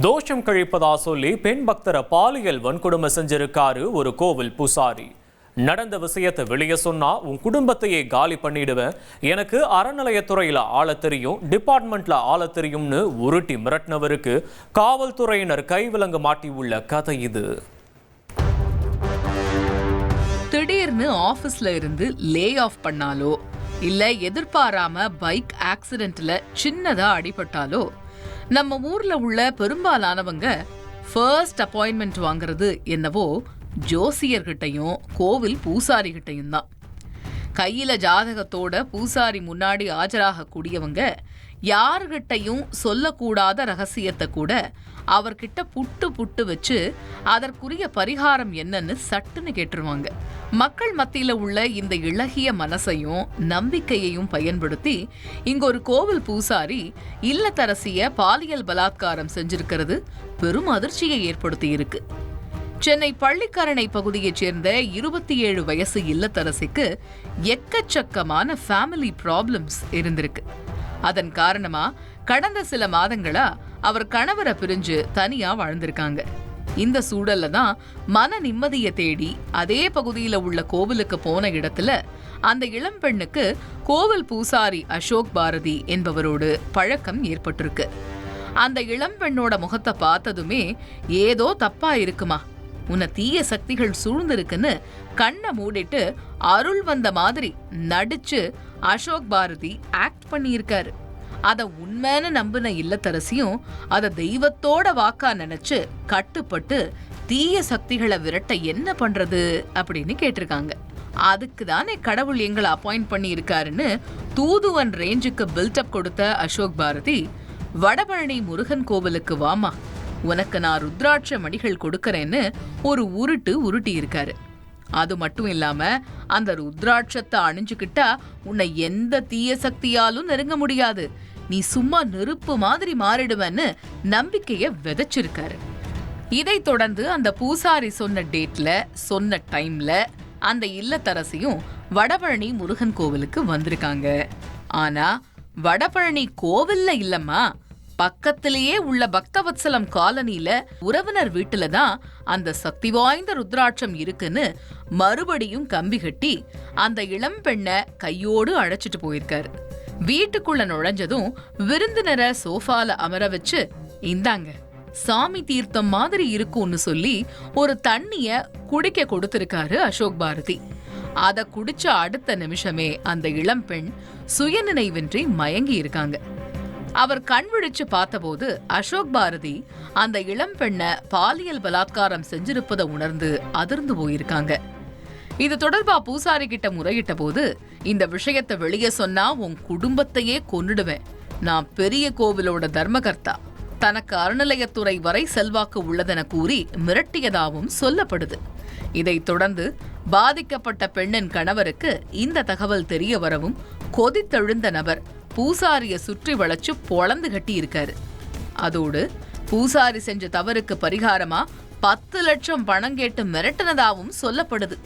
தோஷம் கழிப்பதா சொல்லி பெண் பக்தரை பாலியல் வன்கொடுமை செஞ்சிருக்காரு ஒரு கோவில் பூசாரி. நடந்த விஷயத்தை வெளியே சொன்னா உன் குடும்பத்தையே காலி பண்ணிடுவேன், எனக்கு அறநிலையத்துறையில ஆள தெரியும், டிபார்ட்மெண்ட்ல ஆள தெரியும்னு உருட்டி மிரட்டினவருக்கு காவல்துறையினர் கைவிலங்கு மாட்டி உள்ள கதை இது. திடீர்னு ஆபீஸ்ல இருந்து லே ஆஃப் பண்ணாலோ இல்ல எதிர்பாராம பைக் ஆக்சிடென்ட்ல சின்னதா அடிபட்டாலோ நம்ம ஊர்ல உள்ள பெரும்பாலானவங்க ஃபர்ஸ்ட் அப்பாயின்மெண்ட் வாங்குறது என்னவோ ஜோசியர்கிட்டையும் கோவில் பூசாரிகிட்டையும் தான். கையில ஜாதகத்தோட பூசாரி முன்னாடி ஆஜராக கூடியவங்க யாருகிட்டையும் சொல்லக்கூடாத ரகசியத்தை கூட அவர்கிட்ட புட்டு வச்சு அதற்குரிய பரிகாரம் என்னன்னு சட்டுன்னு கேட்டுருவாங்க. மக்கள் மத்தியில உள்ள இந்த இளகிய மனசையும் நம்பிக்கையையும் பயன்படுத்தி இங்க ஒரு கோவில் பூசாரி இல்லத்தரசிய பாலியல் பலாத்காரம் செஞ்சிருக்கிறது பெரும் அதிர்ச்சியை ஏற்படுத்தி இருக்கு. சென்னை பள்ளிக்கரணை பகுதியைச் சேர்ந்த 27 வயசு இல்லத்தரசிக்கு எக்கச்சக்கமான ஃபேமிலி ப்ராப்ளம்ஸ் இருந்திருக்கு. அதன் காரணமா கடந்த சில மாதங்களா அவர் கணவரை பிரிஞ்சு தனியா வாழ்ந்திருக்காங்க. இந்த சூழல்ல தான் மன நிம்மதியை தேடி அதே பகுதியில உள்ள கோவிலுக்கு போன இடத்துல அந்த இளம் பெண்ணுக்கு கோவில் பூசாரி அசோக் பாரதி என்பவரோடு பழக்கம் ஏற்பட்டிருக்கு. அந்த இளம் பெண்ணோட முகத்தை பார்த்ததுமே ஏதோ தப்பா இருக்குமா, உன்னை தீய சக்திகள் சூழ்ந்திருக்குன்னு கண்ணை மூடிட்டு அருள் வந்த மாதிரி நடிச்சு அசோக் பாரதி ஆக்ட் பண்ணியிருக்காரு. அத உண்மைன்னு நம்பின இல்லத்தரசியும் அத தெய்வத்தோட வாக்கா நினைச்சு கட்டுப்பட்டு தீய சக்திகளை விரட்ட என்ன பண்றது அப்படின்னு கேட்டிருக்காங்க. அதுக்கு தானே கடவுள் எங்களை அப்பாயிண்ட் பண்ணி இருக்காருன்னு தூதுவன் ரேஞ்சுக்கு பில்டப் கொடுத்த அசோக் பாரதி, வடபழனி முருகன் கோவிலுக்கு வாமா, உனக்கு நான் ருத்ராட்ச மணிகள் கொடுக்கறேன்னு ஒரு உருட்டி இருக்காரு. அது மட்டும் இல்லாம அந்த ருத்ராட்சத்தை அணிஞ்சுக்கிட்டா உன்னை எந்த தீய சக்தியாலும் நெருங்க முடியாது, நீ சும்மா நெருப்பு மாதிரி மாறிடுவேன்னு நம்பிக்கைய விதைச்சிருக்காரு. இதை தொடர்ந்து அந்த பூசாரி சொன்ன டேட்ல சொன்ன டைம்ல அந்த இல்லத்தரசியும் வடபழனி முருகன் கோவிலுக்கு வந்திருக்காங்க. ஆனா வடபழனி கோவில்ல இல்லம்மா, பக்கத்திலேயே உள்ள பக்தவத்சலம் காலனில உறவினர் வீட்டுல தான் அந்த சக்தி வாய்ந்த ருத்ராட்சம் இருக்குன்னு மறுபடியும் கம்பி கட்டி அந்த இளம் பெண்ணை கையோடு அழைச்சிட்டு போயிருக்காரு. வீட்டுக்குள்ள நுழைஞ்சதும் விருந்தினரை சோஃபால அமர வச்சு, இந்தாங்க சாமி தீர்த்தம் மாதிரி இருக்கும்னு சொல்லி ஒரு தண்ணிய குடிக்க கொடுத்திருக்காரு அசோக் பாரதி. அத குடிச்ச அடுத்த நிமிஷமே அந்த இளம் பெண் சுயநினைவின்றி மயங்கி இருக்காங்க. அவர் கண் விழிச்சு பார்த்தபோது அசோக் பாரதி அந்த இளம் பெண்ணை பாலியல் பலாத்காரம் செஞ்சிருப்பதை உணர்ந்து அதிர்ந்து போயிருக்காங்க. இது தொடர்பா பூசாரி கிட்ட முறையிட்ட போது, இந்த விஷயத்தை வெளியே சொன்னா உன் குடும்பத்தையே கொன்னுடுவேன், நான் பெரிய கோவிலோட தர்மகர்த்தா, தனக்கு அறநிலையத்துறை வரை செல்வாக்கு உள்ளதென கூறி மிரட்டியதாகவும் சொல்லப்படுது. இதை தொடர்ந்து பாதிக்கப்பட்ட பெண்ணின் கணவருக்கு இந்த தகவல் தெரிய வரவும் கொதித்தெழுந்த நபர் பூசாரிய சுற்றி வளைச்சு பொளந்து கட்டி இருக்காரு. அதோடு பூசாரி செஞ்ச தவறுக்கு பரிகாரமா 10 லட்சம் பணம் கேட்டு மிரட்டினதாகவும் சொல்லப்படுது.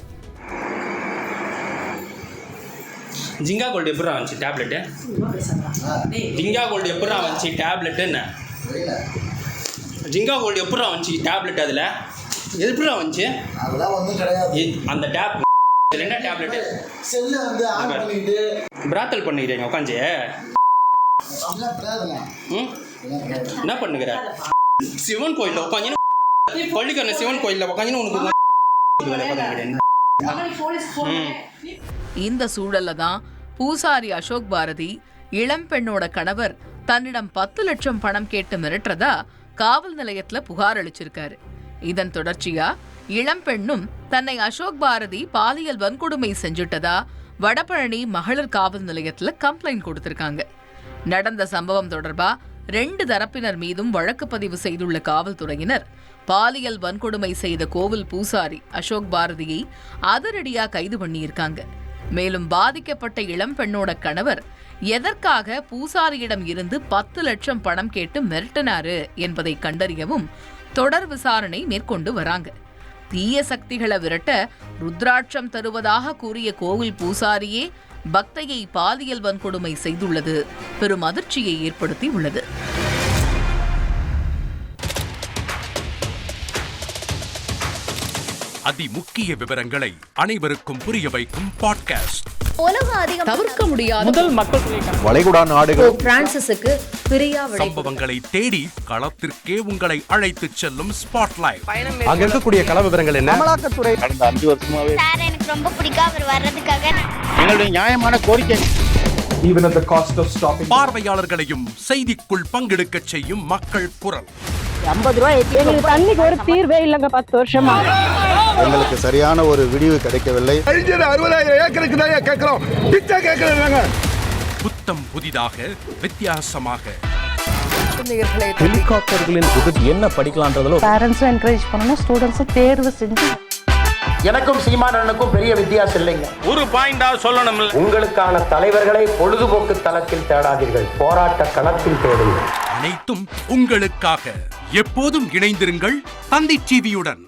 ஜிங்கா கோல்டு எப்படா வந்துச்சு டேப்லெட்டு? ஜிங்கா கோல்டு எப்படா வந்துச்சு டேப்லெட்டு? என்ன ஜிங்கா கோல்டு எப்படா வந்துச்சு டேப்லெட்? அதில் எப்படா வந்துச்சு? அதெல்லாம் ஒன்றும் கிடையாது. அந்த டேப் என்ன டேப்லெட்டு? செல்லை வந்து ஆன் பண்ணிட்டு பிராத்தல் பண்ணிக்கிறீங்க உட்காந்து. என்ன பண்ணுகிற? சிவன் கோயிலில் உட்காந்து பள்ளிக்கரண சிவன் கோயிலில் உட்காந்து உனக்கு இந்த சூழல்ல தான் பூசாரி அசோக் பாரதி இளம் பெண்ணோட கணவர் தன்னிடம் 10 லட்சம் பணம் கேட்டு மிரட்டுறதா காவல் நிலையத்துல புகார் அளிச்சிருக்காரு. இதன் தொடர்ச்சியா இளம் பெண்ணும் தன்னை அசோக் பாரதி பாலியல் வன்கொடுமை செஞ்சுட்டதா வடபழனி மகளிர் காவல் நிலையத்துல கம்ப்ளைண்ட் கொடுத்திருக்காங்க. நடந்த சம்பவம் தொடர்பா 2 தரப்பினர் மீதும் வழக்கு பதிவு செய்துள்ள காவல்துறையினர் பாலியல் வன்கொடுமை செய்த கோவில் பூசாரி அசோக் பாரதியை அதிரடியா கைது பண்ணியிருக்காங்க. மேலும் பாதிக்கப்பட்ட இளம் பெண்ணோட கணவர் எதற்காக பூசாரியிடம் இருந்து 10 லட்சம் பணம் கேட்டு மிரட்டினாரு என்பதை கண்டறியவும் தொடர் விசாரணை மேற்கொண்டு வராங்க. தீய சக்திகளை விரட்ட ருத்ராட்சம் தருவதாக கூறிய கோவில் பூசாரியே பக்தையை பாலியல் வன்கொடுமை செய்துள்ளது பெரும் அதிர்ச்சியை ஏற்படுத்தி உள்ளது. அதிமுக்கிய விவரங்களை அனைவருக்கும் புரிய வைக்கும் பாட்காஸ்ட். தவிர்க்க முடியாத முதல் மக்கள் வளைகுடா நாடுகள் பிரான்சிஸுக்கு பிரியா சம்பவங்களை தேடி களத்திற்கே உங்களை அழைத்துச் செல்லும் ஸ்பாட்லைட். அங்க இருக்கக்கூடிய கள விவரங்கள் என்ன? அமலாக்கத்துறை கடந்த 5 வருஷமாவே சார் எனக்கு ரொம்ப பிடிக்கும் அவர் வர்றதுக்காக எங்களுடைய நியாயமான கோரிக்கை. Even at the cost of stopping. பார்வையாளர்களையும் செய்திக்குள் பங்கெடுக்க செய்யும் மக்கள் குரல். 50 ரூபாய் எங்களுக்கு தண்ணிக்கு ஒரு தீர்வே இல்லைங்க 10 வருஷமா. எங்களுக்கு சரியான ஒரு விடிவு கிடைக்கவில்லை. 60,000 ஏக்கருக்கு தான் கேட்கிறோம், பிச்சை கேட்கறாங்க. புத்தம் புதிதாக வித்தியாசமாக ஹெலிகாப்டர்களின் உதவி என்ன படிக்கலான்றதுல பேரண்ட்ஸும் என்கரேஜ் பண்ணணும், ஸ்டூடெண்ட்ஸும் தேர்வு செஞ்சு. எனக்கும் சீமானனுக்கும் பெரிய வித்தியாசம் இல்லைங்க. ஒரு பாயிண்டா சொல்லணும். உங்களுக்கான தலைவர்களை பொழுதுபோக்கு தளத்தில் தேடாதீர்கள், போராட்ட களத்தில் தேடுங்கள். அனைத்தும் உங்களுக்காக. எப்போதும் இணைந்திருங்கள் தந்தை டிவியுடன்.